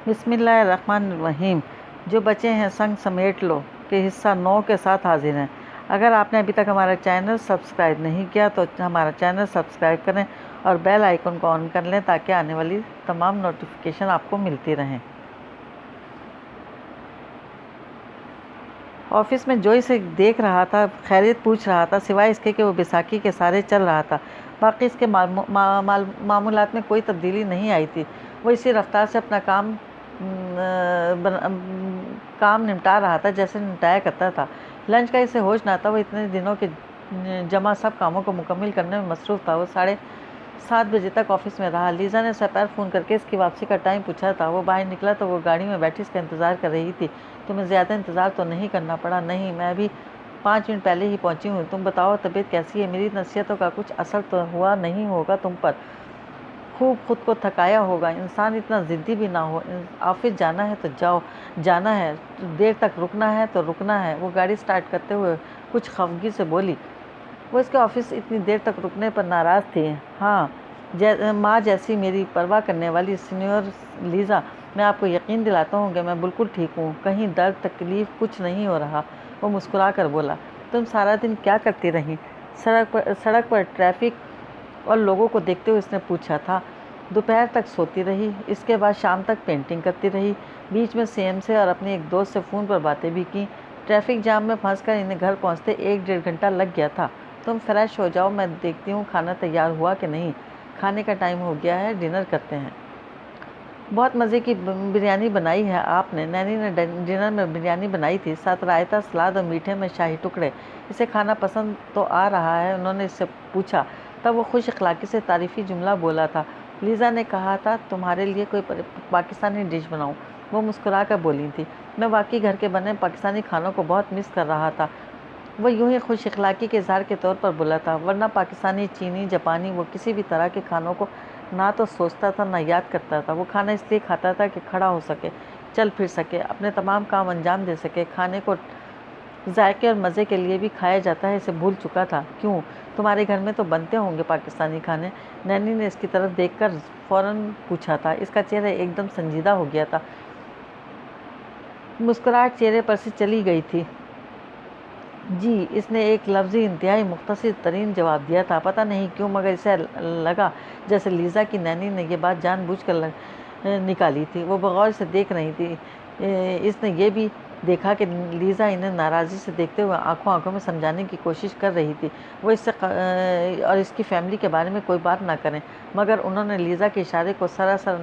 بسم اللہ الرحمن الرحیم۔ جو بچے ہیں سنگ سمیٹ لو کہ حصہ 9 کے ساتھ حاضر ہیں۔ اگر آپ نے ابھی تک ہمارا چینل سبسکرائب نہیں کیا تو ہمارا چینل سبسکرائب کریں اور بیل آئیکن کو آن کر لیں تاکہ آنے والی تمام نوٹیفیکیشن آپ کو ملتی رہیں۔ آفس میں جو اسے دیکھ رہا تھا خیریت پوچھ رہا تھا، سوائے اس کے کہ وہ بیساکھی کے سہارے چل رہا تھا۔ باقی اس کے معمولات میں کوئی تبدیلی نہیں آئی تھی۔ وہ اسی رفتار سے اپنا کام نمٹا رہا تھا جیسے نمٹایا کرتا تھا۔ لنچ کا اسے ہوش نہ تھا۔ وہ اتنے دنوں کے جمع سب کاموں کو مکمل کرنے میں مصروف تھا۔ وہ 7:30 بجے تک آفس میں رہا۔ لیزا نے سپیر فون کر کے اس کی واپسی کا ٹائم پوچھا تھا۔ وہ باہر نکلا تو وہ گاڑی میں بیٹھی اس کا انتظار کر رہی تھی۔ تمہیں زیادہ انتظار تو نہیں کرنا پڑا؟ نہیں، میں ابھی 5 منٹ پہلے ہی پہنچی ہوں۔ تم بتاؤ طبیعت کیسی ہے؟ میری نصیحتوں کا کچھ اثر تو ہوا نہیں ہوگا تم پر؟ خوب خود کو تھکایا ہوگا۔ انسان اتنا ضدی بھی نہ ہو۔ آفس جانا ہے تو جانا ہے، دیر تک رکنا ہے تو رکنا ہے۔ وہ گاڑی سٹارٹ کرتے ہوئے کچھ خفگی سے بولی۔ وہ اس کے آفس اتنی دیر تک رکنے پر ناراض تھی۔ ہاں، ماں جیسی میری پرواہ کرنے والی سینیور لیزا، میں آپ کو یقین دلاتا ہوں کہ میں بالکل ٹھیک ہوں۔ کہیں درد تکلیف کچھ نہیں ہو رہا۔ وہ مسکرا کر بولا۔ تم سارا دن کیا کرتی رہی؟ سڑک پر ٹریفک اور لوگوں کو دیکھتے ہوئے اس نے پوچھا تھا۔ دوپہر تک سوتی رہی، اس کے بعد شام تک پینٹنگ کرتی رہی، بیچ میں سی ایم سے اور اپنے ایک دوست سے فون پر باتیں بھی کیں۔ ٹریفک جام میں پھنس کر انہیں گھر پہنچتے 1-1.5 گھنٹہ لگ گیا تھا۔ تم فریش ہو جاؤ، میں دیکھتی ہوں کھانا تیار ہوا کہ نہیں۔ کھانے کا ٹائم ہو گیا ہے، ڈنر کرتے ہیں۔ بہت مزے کی بریانی بنائی ہے آپ نے۔ نینی نے ڈنر میں بریانی بنائی تھی، ساتھ رائتا، سلاد اور میٹھے میں شاہی ٹکڑے۔ اسے کھانا پسند تو آ رہا ہے؟ انہوں نے اس سے پوچھا۔ تب وہ خوش اخلاقی سے تعریفی جملہ بولا تھا۔ لیزا نے کہا تھا تمہارے لیے کوئی پاکستانی ڈش بناؤں؟ وہ مسکرا کر بولی تھی۔ میں واقعی گھر کے بنے پاکستانی کھانوں کو بہت مس کر رہا تھا۔ وہ یوں ہی خوش اخلاقی کے اظہار کے طور پر بولا تھا، ورنہ پاکستانی، چینی، جاپانی وہ کسی بھی طرح کے کھانوں کو نہ تو سوچتا تھا نہ یاد کرتا تھا۔ وہ کھانا اس لیے کھاتا تھا کہ کھڑا ہو سکے، چل پھر سکے، اپنے تمام کام انجام دے سکے۔ کھانے کو ذائقے اور مزے کے لیے بھی کھایا جاتا ہے، اسے بھول چکا تھا۔ کیوں، تمہارے گھر میں تو بنتے ہوں گے پاکستانی کھانے؟ نینی نے اس کی طرف دیکھ کر فوراً پوچھا تھا۔ اس کا چہرہ ایک دم سنجیدہ ہو گیا تھا، مسکراہٹ چہرے پر سے چلی گئی تھی۔ جی، اس نے ایک لفظی انتہائی مختصر ترین جواب دیا تھا۔ پتہ نہیں کیوں مگر اسے لگا جیسے لیزا کی نینی نے یہ بات جان بوجھ کر نکالی تھی۔ وہ بغور اسے دیکھ رہی تھی۔ اس نے یہ بھی دیکھا کہ لیزا انہیں ناراضی سے دیکھتے ہوئے آنکھوں میں سمجھانے کی کوشش کر رہی تھی وہ اس سے اور اس کی فیملی کے بارے میں کوئی بات نہ کریں، مگر انہوں نے لیزا کے اشارے کو سراسر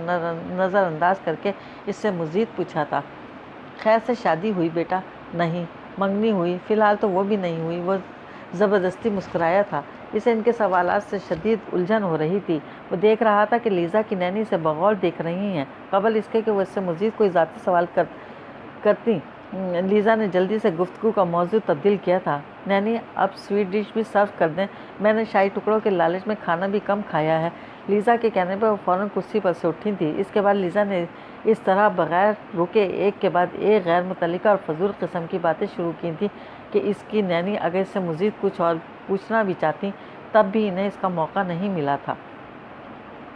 نظر انداز کر کے اس سے مزید پوچھا تھا، خیر سے شادی ہوئی بیٹا؟ نہیں۔ منگنی ہوئی؟ فی الحال تو وہ بھی نہیں ہوئی۔ وہ زبردستی مسکرایا تھا۔ اسے ان کے سوالات سے شدید الجھن ہو رہی تھی۔ وہ دیکھ رہا تھا کہ لیزا کی نینی اسے بغور دیکھ رہی ہیں۔ قبل اس کے کہ وہ اس سے مزید کوئی ذاتی سوال کرتی، لیزا نے جلدی سے گفتگو کا موضوع تبدیل کیا تھا۔ نینی، اب سویٹ ڈش بھی سرو کر دیں؟ میں نے شاہی ٹکڑوں کے لالچ میں کھانا بھی کم کھایا ہے۔ لیزا کے کہنے پر وہ فوراً کرسی پر سے اٹھی تھی۔ اس کے بعد لیزا نے اس طرح بغیر رکے ایک کے بعد ایک غیر متعلقہ اور فضول قسم کی باتیں شروع کی تھیں کہ اس کی نینی اگر اس سے مزید کچھ اور پوچھنا بھی چاہتی تب بھی انہیں اس کا موقع نہیں ملا تھا۔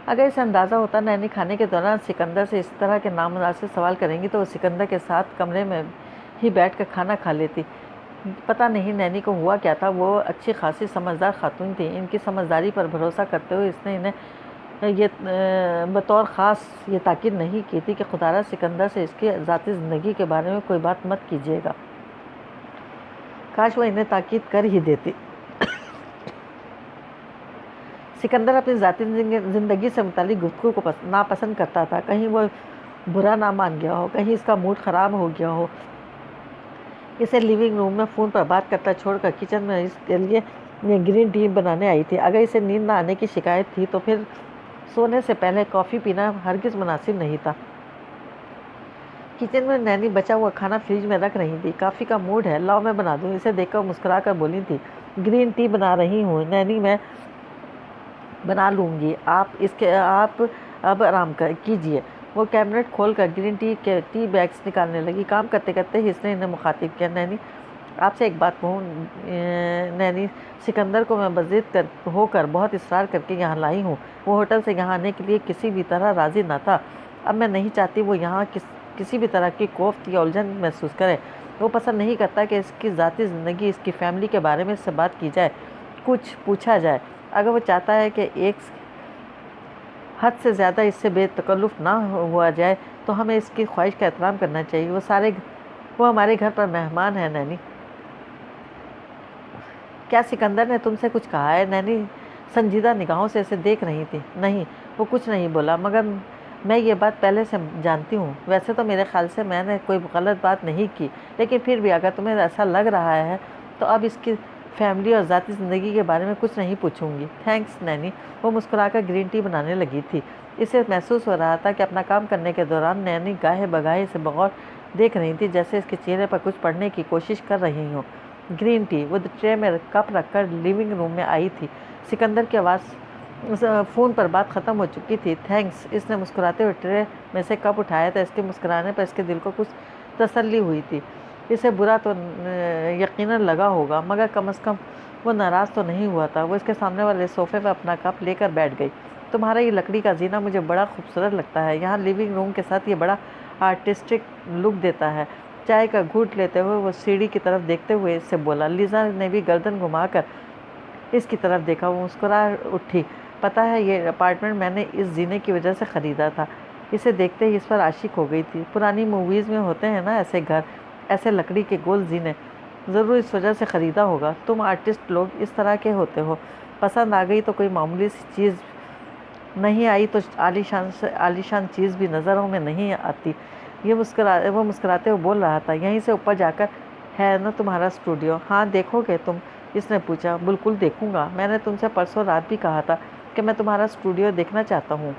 اگر اسے اندازہ ہوتا نینی کھانے کے دوران سکندر سے اس طرح کے نامناسب سوال کریں گی تو وہ سکندر کے ساتھ کمرے میں ہی بیٹھ کر کھانا کھا لیتی۔ پتہ نہیں نینی کو ہوا کیا تھا، وہ اچھی خاصی سمجھدار خاتون تھی۔ ان کی سمجھداری پر بھروسہ کرتے ہوئے اس نے انہیں بطور خاص یہ تاکید نہیں کی تھی کہ خدا را سکندر سے اس کی ذاتی زندگی کے بارے میں کوئی بات مت کیجیے گا۔ کاش وہ انہیں تاکید کر ہی دیتی۔ سکندر اپنی ذاتی زندگی سے متعلق گفتگو کو ناپسند کرتا تھا۔ کہیں وہ برا نہ مان گیا ہو، کہیں اس کا موڈ خراب ہو گیا ہو۔ اسے لیونگ روم میں فون پر بات کرتا چھوڑ کر کچن میں اس کے لیے گرین ٹی بنانے آئی تھی۔ اگر اسے نیند نہ آنے کی شکایت تھی تو پھر سونے سے پہلے کافی پینا ہرگز مناسب نہیں تھا۔ کچن میں نینی بچا ہوا کھانا فریج میں رکھ رہی تھی۔ کافی کا موڈ ہے، لاؤ میں بنا دوں؟ اسے دیکھ کر مسکرا کر بولی تھی۔ گرین ٹی بنا رہی ہوں نینی، میں بنا لوں گی، آپ اب آرام کیجیے۔ وہ کیبنٹ کھول کر گرین ٹی کے ٹی بیگز نکالنے لگی۔ کام کرتے کرتے ہی اس نے انہیں مخاطب کیا، نینی آپ سے ایک بات کہوں؟ نینی، سکندر کو میں بضد ہو کر بہت اصرار کر کے یہاں لائی ہوں۔ وہ ہوٹل سے یہاں آنے کے لیے کسی بھی طرح راضی نہ تھا۔ اب میں نہیں چاہتی وہ یہاں کسی بھی طرح کی کوفت یا الجھن محسوس کرے۔ وہ پسند نہیں کرتا کہ اس کی ذاتی زندگی، اس کی فیملی کے بارے میں اس سے بات کی جائے، کچھ پوچھا جائے۔ اگر وہ چاہتا ہے کہ ایک حد سے زیادہ اس سے بے تکلف نہ ہوا جائے تو ہمیں اس کی خواہش کا احترام کرنا چاہیے۔ وہ ہمارے گھر پر مہمان ہے نینی۔ کیا سکندر نے تم سے کچھ کہا ہے؟ نینی سنجیدہ نگاہوں سے اسے دیکھ رہی تھی۔ نہیں، وہ کچھ نہیں بولا، مگر میں یہ بات پہلے سے جانتی ہوں۔ ویسے تو میرے خیال سے میں نے کوئی غلط بات نہیں کی، لیکن پھر بھی اگر تمہیں ایسا لگ رہا ہے تو اب اس کی فیملی اور ذاتی زندگی کے بارے میں کچھ نہیں پوچھوں گی۔ تھینکس نینی۔ وہ مسکرا کر گرین ٹی بنانے لگی تھی۔ اسے محسوس ہو رہا تھا کہ اپنا کام کرنے کے دوران نینی گاہے بگاہے اسے بغور دیکھ رہی تھی، جیسے اس کے چہرے پر کچھ پڑھنے کی کوشش کر رہی ہوں۔ گرین ٹی وہ ٹرے میں کپ رکھ کر لیونگ روم میں آئی تھی۔ سکندر کی آواز فون پر بات ختم ہو چکی تھی۔ تھینکس۔ اس نے مسکراتے ہوئے ٹرے میں سے کپ اٹھایا تھا۔ اس کے مسکرانے پر اس کے دل کو کچھ تسلی ہوئی تھی۔ اسے برا تو یقیناً لگا ہوگا، مگر کم از کم وہ ناراض تو نہیں ہوا تھا۔ وہ اس کے سامنے والے صوفے پر اپنا کپ لے کر بیٹھ گئی۔ تمہارا یہ لکڑی کا زینہ مجھے بڑا خوبصورت لگتا ہے۔ یہاں لیونگ روم کے ساتھ یہ بڑا آرٹسٹک لک دیتا ہے۔ چائے کا گھونٹ لیتے ہوئے وہ سیڑھی کی طرف دیکھتے ہوئے اس سے بولا۔ لیزا نے بھی گردن گھما کر اس کی طرف دیکھا۔ وہ مسکرا اٹھی۔ پتہ ہے، یہ اپارٹمنٹ میں نے اس زینے کی وجہ سے خریدا تھا۔ اسے دیکھتے ہی اس پر عاشق ہو گئی تھی۔ پرانی موویز میں ہوتے ہیں نا ایسے گھر، ایسے لکڑی کے گول زینے، ضرور اس وجہ سے خریدا ہوگا۔ تم آرٹسٹ لوگ اس طرح کے ہوتے ہو۔ پسند آ گئی تو کوئی معمولی سی چیز، نہیں آئی تو عالیشان چیز بھی نظروں میں نہیں آتی۔ وہ مسکراتے ہوئے بول رہا تھا۔ یہیں سے اوپر جا کر ہے نا تمہارا اسٹوڈیو؟ ہاں، دیکھو گے تم؟ اس نے پوچھا۔ بالکل دیکھوں گا۔ میں نے تم سے پرسوں رات بھی کہا تھا کہ میں تمہارا اسٹوڈیو دیکھنا چاہتا ہوں۔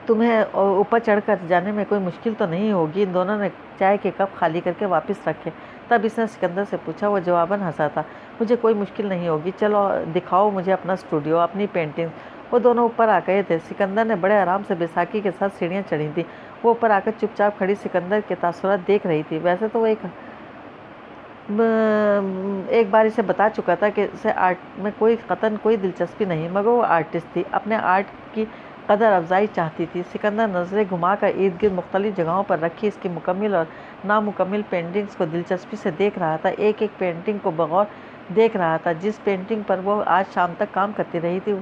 تمہیں اوپر چڑھ کر جانے میں کوئی مشکل تو نہیں ہوگی؟ ان دونوں نے چائے کے کپ خالی کر کے واپس رکھے۔ تب اس نے سکندر سے پوچھا۔ وہ جواباً ہنسا تھا۔ مجھے کوئی مشکل نہیں ہوگی۔ چلو دکھاؤ مجھے اپنا اسٹوڈیو، اپنی پینٹنگ۔ وہ دونوں اوپر آ گئے تھے۔ سکندر نے بڑے آرام سے بیساکھی کے ساتھ سیڑھیاں چڑھی تھیں۔ وہ اوپر آ کر چپ چاپ کھڑی سکندر کے تاثرات دیکھ رہی تھی۔ ویسے تو وہ ایک بار اسے بتا چکا تھا کہ اسے آرٹ میں قطعاً کوئی دلچسپی نہیں، مگر وہ آرٹسٹ تھی، اپنے آرٹ کی قدر افزائی چاہتی تھی۔ سکندر نظریں گھما کر ارد گرد مختلف جگہوں پر رکھی اس کی مکمل اور نامکمل پینٹنگز کو دلچسپی سے دیکھ رہا تھا۔ ایک ایک پینٹنگ کو بغور دیکھ رہا تھا۔ جس پینٹنگ پر وہ آج شام تک کام کرتی رہی تھی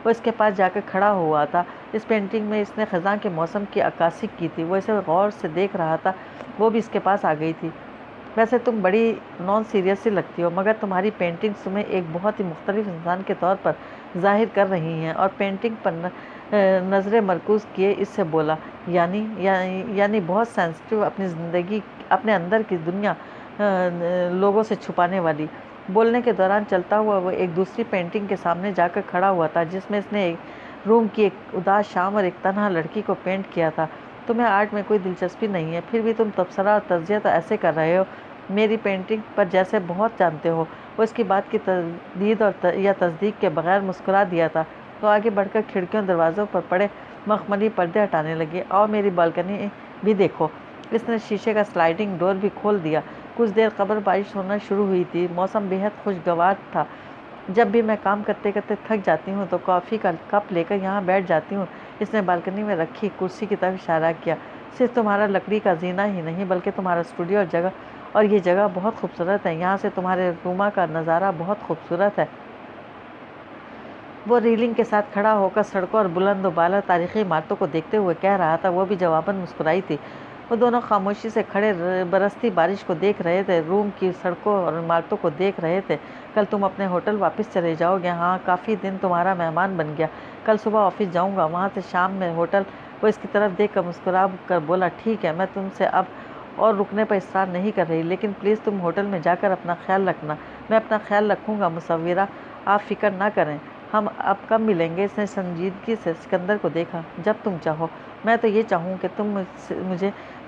وہ اس کے پاس جا کر کھڑا ہوا تھا۔ اس پینٹنگ میں اس نے خزاں کے موسم کی عکاسی کی تھی۔ وہ اسے غور سے دیکھ رہا تھا۔ وہ بھی اس کے پاس آ گئی تھی۔ ویسے تم بڑی نان سیریس سی لگتی ہو، مگر تمہاری پینٹنگز تمہیں ایک بہت ہی مختلف انسان کے طور پر ظاہر کر رہی ہیں۔ اور پینٹنگ پر نظریں مرکوز کیے اس سے بولا۔ یعنی بہت سینسٹیو، اپنی زندگی، اپنے اندر کی دنیا لوگوں سے چھپانے والی۔ بولنے کے دوران چلتا ہوا وہ ایک دوسری پینٹنگ کے سامنے جا کر کھڑا ہوا تھا، جس میں اس نے ایک روم کی ایک اداس شام اور ایک تنہا لڑکی کو پینٹ کیا تھا۔ تمہیں آرٹ میں کوئی دلچسپی نہیں ہے، پھر بھی تم تبصرہ اور تجزیہ تو ایسے کر رہے ہو میری پینٹنگ پر جیسے بہت جانتے ہو۔ وہ اس کی بات کی تردید یا تصدیق کے بغیر مسکرا دیا تھا۔ تو آگے بڑھ کر کھڑکیوں دروازوں پر پڑے مخملی پردے ہٹانے لگی۔ آؤ میری بالکنی بھی دیکھو۔ اس نے شیشے کا سلائڈنگ ڈور بھی کھول دیا۔ کچھ دیر قبل بارش ہونا شروع ہوئی تھی۔ موسم بےحد خوشگوار تھا۔ جب بھی میں کام کرتے کرتے تھک جاتی ہوں تو کافی کا کپ لے کر یہاں بیٹھ جاتی ہوں۔ اس نے بالکنی میں رکھی کرسی کی طرف اشارہ کیا۔ صرف تمہارا لکڑی کا زینہ ہی نہیں بلکہ تمہارا اسٹوڈیو اور یہ جگہ بہت خوبصورت ہے۔ یہاں سے تمہارے روما کا نظارہ بہت خوبصورت ہے۔ وہ ریلنگ کے ساتھ کھڑا ہو کر سڑکوں اور بلند و بالا تاریخی عمارتوں کو دیکھتے ہوئے کہہ رہا تھا۔ وہ بھی جواباً مسکرائی تھی۔ وہ دونوں خاموشی سے کھڑے برستی بارش کو دیکھ رہے تھے، روم کی سڑکوں اور عمارتوں کو دیکھ رہے تھے۔ کل تم اپنے ہوٹل واپس چلے جاؤ گے؟ ہاں، کافی دن تمہارا مہمان بن گیا۔ کل صبح آفس جاؤں گا، وہاں سے شام میں ہوٹل۔ وہ اس کی طرف دیکھ کر مسکرا کر بولا۔ ٹھیک ہے، میں تم سے اب اور رکنے پر اصرار نہیں کر رہی، لیکن پلیز تم ہوٹل میں جا کر اپنا خیال رکھنا۔ میں اپنا خیال رکھوں گا مصورہ، آپ فکر نہ کریں۔ ہم اب کب ملیں گے؟ اس نے سنجیدگی سے سکندر کو دیکھا۔ جب تم چاہو۔ میں تو یہ چاہوں کہ تم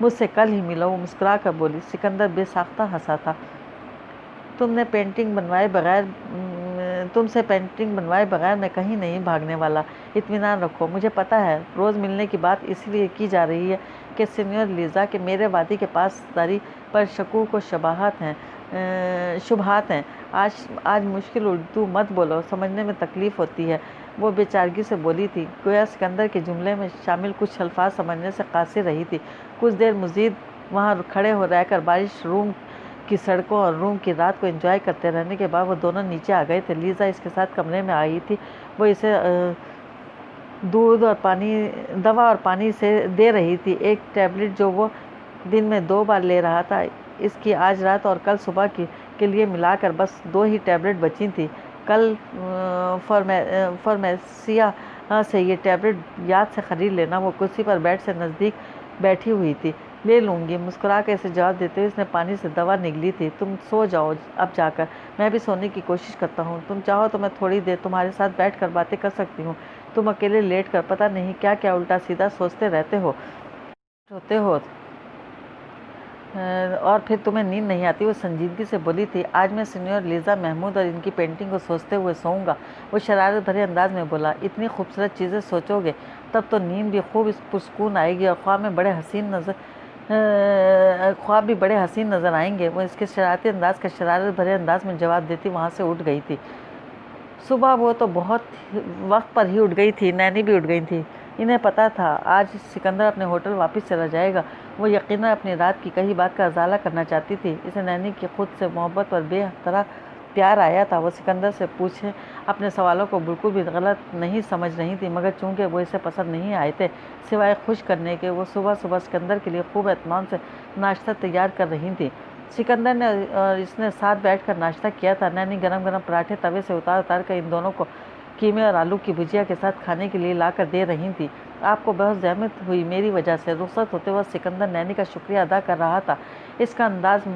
مجھ سے کل ہی ملو، وہ مسکرا کر بولی۔ سکندر بے ساختہ ہنسا تھا۔ تم سے پینٹنگ بنوائے بغیر میں کہیں نہیں بھاگنے والا، اطمینان رکھو۔ مجھے پتہ ہے روز ملنے کی بات اس لیے کی جا رہی ہے کہ سینیور لیزا کہ میرے وادی کے پاس داری پر شکوک و شبہات ہیں۔ آج مشکل اردو مت بولو، سمجھنے میں تکلیف ہوتی ہے۔ وہ بے چارگی سے بولی تھی، گویا سکندر کے جملے میں شامل کچھ الفاظ سمجھنے سے قاصر رہی تھی۔ کچھ دیر مزید وہاں کھڑے ہو رہ کر بارش روم کی سڑکوں اور روم کی رات کو انجوائے کرتے رہنے کے بعد وہ دونوں نیچے آ گئے تھے۔ لیزا اس کے ساتھ کمرے میں آئی تھی۔ وہ اسے دوا اور پانی سے دے رہی تھی، ایک ٹیبلٹ جو وہ دن میں 2 بار لے رہا تھا۔ اس کی آج رات اور کل صبح کے لیے ملا کر بس 2 ہی ٹیبلٹ بچی تھیں۔ کل فارمیسیا سے یہ ٹیبلٹ یاد سے خرید لینا۔ وہ کرسی پر بیڈ سے نزدیک بیٹھی ہوئی تھی۔ لے لوں گی، مسکرا کے اسے جواب دیتے ہوئے اس نے پانی سے دوا نگلی تھی۔ تم سو جاؤ اب جا کر، میں بھی سونے کی کوشش کرتا ہوں۔ تم چاہو تو میں تھوڑی دیر تمہارے ساتھ بیٹھ کر باتیں کر سکتی ہوں۔ تم اکیلے لیٹ کر پتہ نہیں کیا کیا الٹا سیدھا سوچتے رہتے ہو اور پھر تمہیں نیند نہیں آتی۔ وہ سنجیدگی سے بولی تھی، آج میں سینیور لیزا محمود اور ان کی پینٹنگ کو سوچتے ہوئے سوؤں گا۔ وہ شرارت بھرے انداز میں بولا، اتنی خوبصورت چیزیں سوچو گے تب تو نیند بھی خوب پرسکون آئے گی اور خواب بھی بڑے حسین نظر آئیں گے۔ وہ اس کے شرارتی انداز کا شرارت بھرے انداز میں جواب دیتی وہاں سے اٹھ گئی تھی۔ صبح وہ تو بہت وقت پر ہی اٹھ گئی تھی، نینی بھی اٹھ گئی تھی۔ انہیں پتہ تھا آج سکندر اپنے ہوٹل واپس چلا جائے گا۔ وہ یقیناً اپنی رات کی کہی بات کا ازالہ کرنا چاہتی تھی۔ اسے نینی کی خود سے محبت اور بے طرح پیار آیا تھا۔ وہ سکندر سے پوچھے اپنے سوالوں کو بالکل بھی غلط نہیں سمجھ رہی تھی، مگر چونکہ وہ اسے پسند نہیں آئے تھے سوائے خوش کرنے کے، وہ صبح صبح سکندر کے لیے خوب اہتمام سے ناشتہ تیار کر رہی تھی۔ سکندر نے اور اس نے ساتھ بیٹھ کر ناشتہ کیا تھا۔ نینی گرم گرم پراٹھے توے سے اتار کر ان دونوں کو قیمے اور آلو کی بھجیا کے ساتھ کھانے کے لیے لا کر دے رہی تھی۔ آپ کو بہت زحمت ہوئی میری وجہ سے۔ رخصت ہوتے وقت سکندر نینی کا شکریہ ادا کر رہا تھا۔ اس کا انداز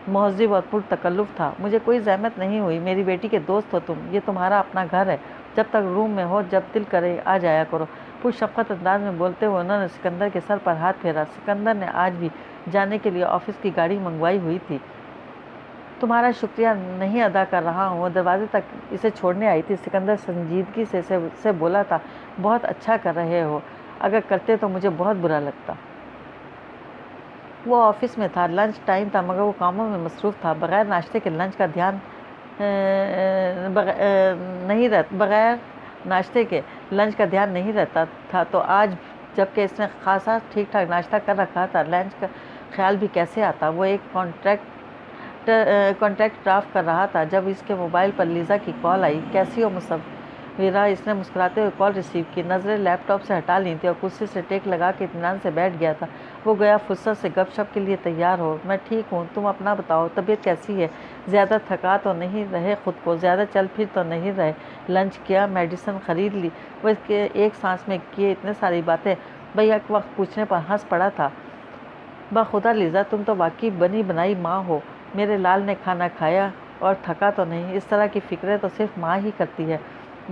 مہذب اور پرتکلف تھا۔ مجھے کوئی زحمت نہیں ہوئی، میری بیٹی کے دوست ہو تم، یہ تمہارا اپنا گھر ہے، جب تک روم میں ہو جب دل کرے آ جایا کرو۔ پرشفقت انداز میں بولتے ہوئے انہوں نے سکندر کے سر پر ہاتھ پھیرا۔ سکندر نے آج بھی جانے کے لیے آفس کی گاڑی منگوائی ہوئی تھی۔ تمہارا شکریہ نہیں ادا کر رہا ہوں۔ وہ دروازے تک اسے چھوڑنے آئی تھی۔ سکندر سنجیدگی سے بولا تھا، بہت اچھا کر رہے ہو، اگر کرتے تو مجھے بہت برا لگتا۔ وہ آفس میں تھا، لنچ ٹائم تھا، مگر وہ کاموں میں مصروف تھا۔ بغیر ناشتے کے لنچ کا دھیان نہیں رہتا تھا، تو آج جبکہ اس نے خاصا ٹھیک ٹھاک ناشتہ کر رکھا تھا، لنچ کا خیال بھی کیسے آتا۔ وہ ایک کانٹریکٹ ڈرافٹ کر رہا تھا جب اس کے موبائل پر لیزا کی کال آئی۔ کیسی ہو مصورہ؟ اس نے مسکراتے ہوئے کال ریسیو کی، نظریں لیپ ٹاپ سے ہٹا لی تھی اور کرسی سے ٹیک لگا کے اطمینان سے بیٹھ گیا تھا۔ وہ گویا فرصت سے گپ شپ کے لیے تیار ہو۔ میں ٹھیک ہوں، تم اپنا بتاؤ، طبیعت کیسی ہے؟ زیادہ تھکا تو نہیں رہے خود کو؟ زیادہ چل پھر تو نہیں رہے؟ لنچ کیا؟ میڈیسن خرید لی؟ وہ اس کے ایک سانس میں کیے اتنے ساری باتیں بیک وقت پوچھنے پر ہنس پڑا تھا۔ بخدا لیزا، تم تو واقعی بنی بنائی ماں ہو۔ میرے لال نے کھانا کھایا اور تھکا تو نہیں؟ اس طرح کی فکریں تو صرف ماں ہی کرتی ہے۔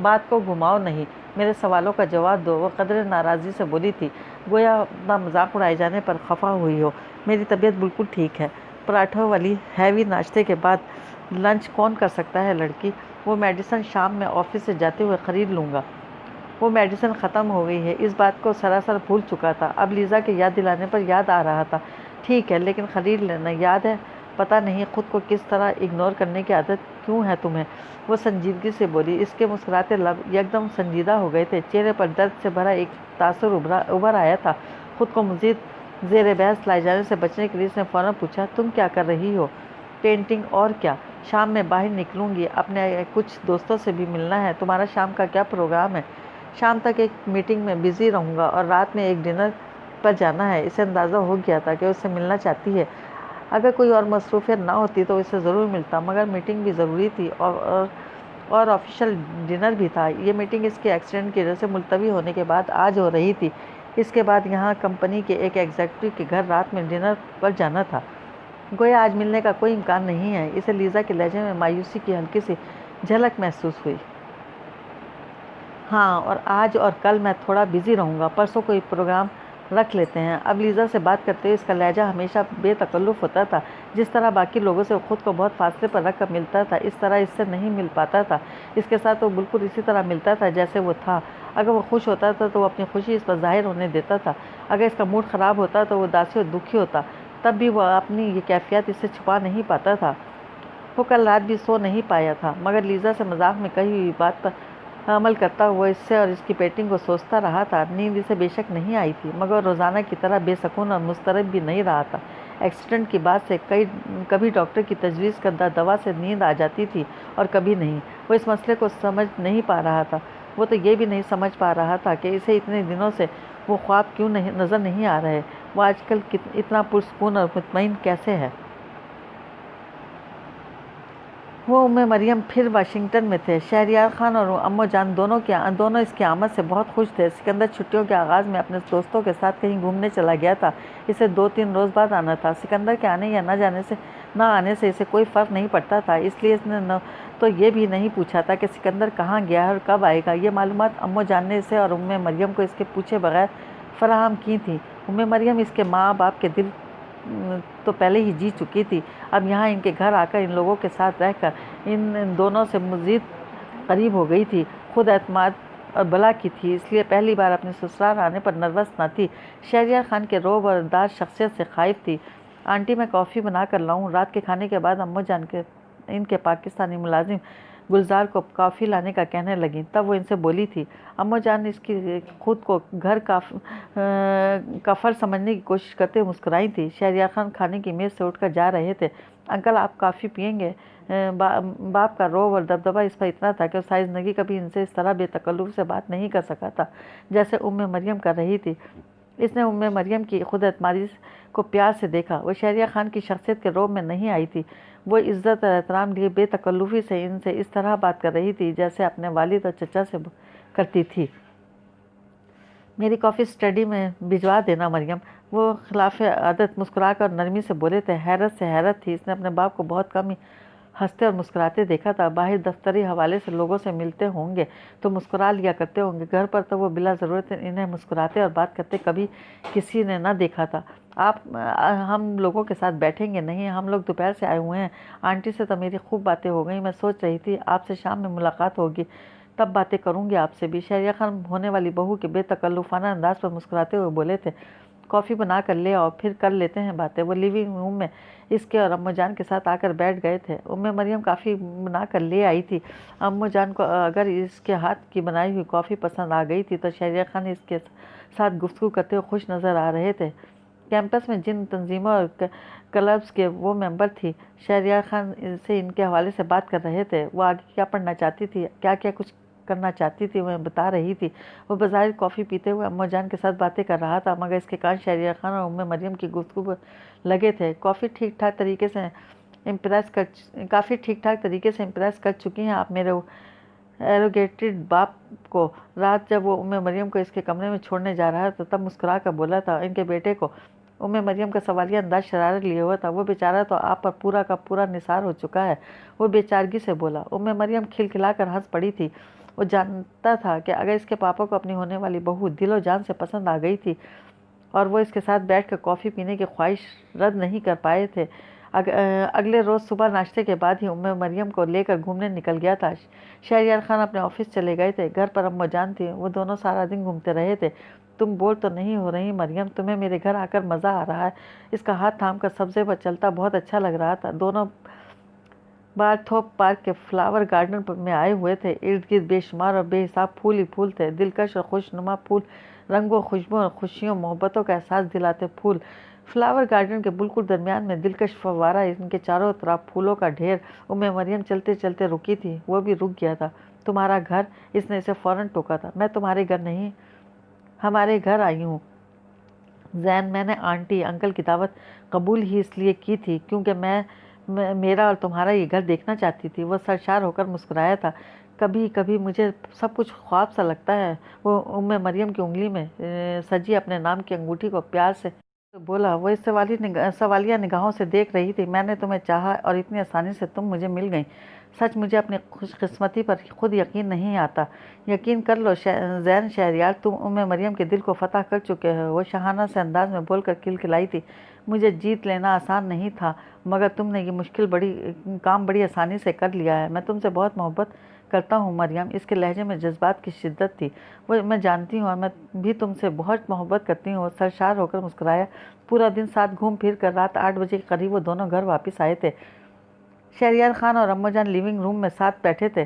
بات کو گھماؤ نہیں، میرے سوالوں کا جواب دو۔ وہ قدرے ناراضی سے بولی تھی، گویا اپنا مذاق اڑائے جانے پر خفا ہوئی ہو۔ میری طبیعت بالکل ٹھیک ہے۔ پراٹھوں والی ہیوی ناشتے کے بعد لنچ کون کر سکتا ہے لڑکی؟ وہ میڈیسن شام میں آفس سے جاتے ہوئے خرید لوں گا۔ وہ میڈیسن ختم ہو گئی ہے، اس بات کو سراسر بھول چکا تھا۔ اب لیزا کے یاد دلانے پر یاد آ رہا تھا۔ ٹھیک ہے، لیکن خرید لینا یاد ہے۔ پتہ نہیں خود کو کس طرح اگنور کرنے کی عادت کیوں ہے تمہیں؟ وہ سنجیدگی سے بولی۔ اس کے مسکراتے لب یکدم سنجیدہ ہو گئے تھے، چہرے پر درد سے بھرا ایک تاثر ابھر آیا تھا۔ خود کو مزید زیر بحث لائے جانے سے بچنے کے لیے اس نے فوراً پوچھا، تم کیا کر رہی ہو؟ پینٹنگ، اور کیا؟ شام میں باہر نکلوں گی، اپنے کچھ دوستوں سے بھی ملنا ہے۔ تمہارا شام کا کیا پروگرام ہے؟ شام تک ایک میٹنگ میں بزی رہوں گا اور رات میں ایک ڈنر پر جانا ہے۔ اسے اندازہ ہو گیا تھا کہ اس سے ملنا چاہتی ہے۔ اگر کوئی اور مصروفیت نہ ہوتی تو اسے ضرور ملتا، مگر میٹنگ بھی ضروری تھی اور آفیشل ڈنر بھی تھا۔ یہ میٹنگ اس کے ایکسیڈنٹ کی وجہ سے ملتوی ہونے کے بعد آج ہو رہی تھی۔ اس کے بعد یہاں کمپنی کے ایک ایگزیکٹو کے گھر رات میں ڈنر پر جانا تھا۔ گویا آج ملنے کا کوئی امکان نہیں ہے۔ اسے لیزا کے لہجے میں مایوسی کی ہلکی سی جھلک محسوس ہوئی۔ ہاں، اور آج اور کل میں تھوڑا بزی رہوں گا، پرسوں کوئی پروگرام رکھ لیتے ہیں۔ اب لیزا سے بات کرتے ہوئے اس کا لہجہ ہمیشہ بے تکلف ہوتا تھا۔ جس طرح باقی لوگوں سے خود کو بہت فاصلے پر رکھ کر ملتا تھا، اس طرح اس سے نہیں مل پاتا تھا۔ اس کے ساتھ وہ بالکل اسی طرح ملتا تھا جیسے وہ تھا۔ اگر وہ خوش ہوتا تھا تو وہ اپنی خوشی اس پر ظاہر ہونے دیتا تھا، اگر اس کا موڈ خراب ہوتا تو وہ اداسی اور دکھی ہوتا، تب بھی وہ اپنی یہ کیفیت اس سے چھپا نہیں پاتا تھا۔ وہ کل رات بھی سو نہیں پایا تھا، مگر لیزا سے مذاق میں کہی ہوئی بات پر عمل کرتا ہوا اسے اور اس کی پیٹنگ کو سوچتا رہا تھا۔ نیند اسے بے شک نہیں آئی تھی، مگر روزانہ کی طرح بے سکون اور مضطرب بھی نہیں رہا تھا۔ ایکسیڈنٹ کی بعد سے کبھی ڈاکٹر کی تجویز کردہ دوا سے نیند آ جاتی تھی اور کبھی نہیں۔ وہ اس مسئلے کو سمجھ نہیں پا رہا تھا۔ وہ تو یہ بھی نہیں سمجھ پا رہا تھا کہ اسے اتنے دنوں سے وہ خواب کیوں نظر نہیں آ رہے۔ وہ آج کل اتنا پرسکون اور مطمئن کیسے ہے؟ وہ مریم پھر واشنگٹن میں تھے۔ شہریار خان اور امو جان دونوں اس کی آمد سے بہت خوش تھے۔ سکندر چھٹیوں کے آغاز میں اپنے دوستوں کے ساتھ کہیں گھومنے چلا گیا تھا۔ اسے 2-3 روز بعد آنا تھا۔ سکندر کے آنے یا نہ آنے سے اسے کوئی فرق نہیں پڑتا تھا، اس لیے اس نے تو یہ بھی نہیں پوچھا تھا کہ سکندر کہاں گیا ہے اور کب آئے گا۔ یہ معلومات امو جان نے اسے اور مریم کو اس کے پوچھے بغیر فراہم کی تھی۔ مریم اس کے ماں باپ کے دل تو پہلے ہی جی چکی تھی، اب یہاں ان کے گھر آ کر ان لوگوں کے ساتھ رہ کر ان دونوں سے مزید قریب ہو گئی تھی۔ خود اعتماد اور بلا کی تھی، اس لیے پہلی بار اپنے سسرال آنے پر نروس نہ تھی۔ شہریار خان کے رعب اور دار شخصیت سے خائف تھی۔ آنٹی میں کافی بنا کر لاؤں؟ رات کے کھانے کے بعد امو جان ان کے پاکستانی ملازم گلزار کو کافی لانے کا کہنے لگیں، تب وہ ان سے بولی تھی۔ امو جان اس کی خود کو گھر کا فرد سمجھنے کی کوشش کرتے ہوئے مسکرائی تھی۔ شہریار خان کھانے کی میز سے اٹھ کر جا رہے تھے۔ انکل آپ کافی پئیں گے؟ باپ کا رعب اور دبدبہ اس پر اتنا تھا کہ وہ ساری زندگی کبھی ان سے اس طرح بے تکلف سے بات نہیں کر سکا تھا جیسے مریم کر رہی تھی۔ اس نے مریم کی خود اعتمادی کو پیار سے دیکھا۔ وہ شہریار خان کی شخصیت کے رعب میں نہیں آئی تھی۔ وہ عزت اور احترام لیے بے تکلفی سے ان سے اس طرح بات کر رہی تھی جیسے اپنے والد اور چچا سے کرتی تھی۔ میری کافی اسٹڈی میں بھجوا دینا مریم، وہ خلاف عادت مسکرا کر نرمی سے بولے تھے۔ حیرت سے حیرت تھی، اس نے اپنے باپ کو بہت کم ہی ہنستے اور مسکراتے دیکھا تھا۔ باہر دفتری حوالے سے لوگوں سے ملتے ہوں گے تو مسکرا لیا کرتے ہوں گے، گھر پر تو وہ بلا ضرورت انہیں مسکراتے اور بات کرتے کبھی کسی نے نہ دیکھا تھا۔ آپ ہم لوگوں کے ساتھ بیٹھیں گے؟ نہیں، ہم لوگ دوپہر سے آئے ہوئے ہیں۔ آنٹی سے تو میری خوب باتیں ہو گئیں، میں سوچ رہی تھی آپ سے شام میں ملاقات ہوگی، تب باتیں کروں گی آپ سے بھی۔ شہریار خان ہونے والی بہو کے بے تکلفانہ انداز پر مسکراتے ہوئے بولے تھے۔ کافی بنا کر لے آؤ، پھر کر لیتے ہیں باتیں۔ وہ لیونگ روم میں اس کے اور امو جان کے ساتھ آ کر بیٹھ گئے تھے۔ مریم کافی بنا کر لے آئی تھی۔ امو جان کو اگر اس کے ہاتھ کی بنائی ہوئی کافی پسند آ گئی تھی تو شہریار خان اس کے ساتھ گفتگو کرتے ہوئے خوش نظر آ رہے تھے۔ کیمپس میں جن تنظیموں اور کلبس کے وہ ممبر تھی، شہریار خان سے ان کے حوالے سے بات کر رہے تھے۔ وہ آگے کیا پڑھنا چاہتی تھی، کیا کچھ کرنا چاہتی تھی، وہ بتا رہی تھی۔ وہ بظاہر کافی پیتے ہوئے امو جان کے ساتھ باتیں کر رہا تھا، مگر اس کے کان شہریار خان اور مریم کی گفتگو لگے تھے۔ کافی ٹھیک ٹھاک طریقے سے امپریس کر چکی ہیں آپ میرے ایروگیٹڈ باپ کو۔ رات جب وہ مریم کو اس کے کمرے میں چھوڑنے جا رہا تھا تب مسکرا کر بولا تھا۔ ان کے بیٹے کو مریم کا سوالیہ انداز شرارت لیے ہوا تھا۔ وہ بیچارہ تو آپ پر پورا کا پورا نثار ہو چکا ہے، وہ بے چارگی سے بولا۔ مریم کھلکھلا کر ہنس پڑی تھی۔ وہ جانتا تھا کہ اگر اس کے پاپا کو اپنی ہونے والی بہو دل و جان سے پسند آ گئی تھی اور وہ اس کے ساتھ بیٹھ کر کافی پینے کی خواہش رد نہیں کر پائے تھے۔ اگلے روز صبح ناشتے کے بعد ہی مریم کو لے کر گھومنے نکل گیا تھا۔ شہریار خان اپنے آفس چلے گئے تھے، گھر پر امو جان تھی۔ وہ دونوں سارا دن گھومتے رہے تھے۔ تم بور تو نہیں ہو رہی مریم؟ تمہیں میرے گھر آ کر مزہ آ رہا ہے؟ اس کا ہاتھ تھام کر سبزے پر چلتا بہت اچھا لگ رہا تھا۔ دونوں بارتھورپ پارک کے فلاور گارڈن میں آئے ہوئے تھے۔ ارد گرد بے شمار اور بے حساب پھول ہی پھول تھے، دلکش اور خوش نما پھول، رنگوں، خوشبو اور خوشیوں محبتوں کا احساس دلاتے پھول۔ فلاور گارڈن کے بالکل درمیان میں دلکش فوارہ، ان کے چاروں طرف پھولوں کا ڈھیر۔ مریم چلتے چلتے رکی تھی، وہ بھی رک گیا تھا۔ تمہارا گھر؟ اس نے اسے فوراً ٹوکا تھا۔ میں تمہارے گھر نہیں، ہمارے گھر آئی ہوں زین۔ میں نے آنٹی انکل کی دعوت قبول ہی اس لیے کی تھی کیونکہ میں میرا اور تمہارا یہ گھر دیکھنا چاہتی تھی۔ وہ سرشار ہو کر مسکرایا تھا۔ کبھی کبھی مجھے سب کچھ خواب سا لگتا ہے۔ وہ مریم کی انگلی میں سجی اپنے نام کی انگوٹھی کو پیار سے بولا۔ وہ اس سوالیہ نگاہوں سے دیکھ رہی تھی۔ میں نے تمہیں چاہا اور اتنی آسانی سے تم مجھے مل گئیں۔ سچ مجھے اپنی خوش قسمتی پر خود یقین نہیں آتا۔ یقین کر لو زین شہریار، تم مریم کے دل کو فتح کر چکے ہو۔ وہ شاہانہ سے انداز میں بول کر کھلکھلائی تھی۔ مجھے جیت لینا آسان نہیں تھا، مگر تم نے یہ مشکل کام بڑی آسانی سے کر لیا ہے۔ میں تم سے بہت محبت کرتا ہوں مریم۔ اس کے لہجے میں جذبات کی شدت تھی۔ وہ میں جانتی ہوں اور میں بھی تم سے بہت محبت کرتی ہوں۔ وہ سرشار ہو کر مسکرایا۔ پورا دن ساتھ گھوم پھر کر رات 8 بجے کے قریب وہ دونوں گھر واپس آئے تھے۔ شہریار خان اور امو جان لیونگ روم میں ساتھ بیٹھے تھے۔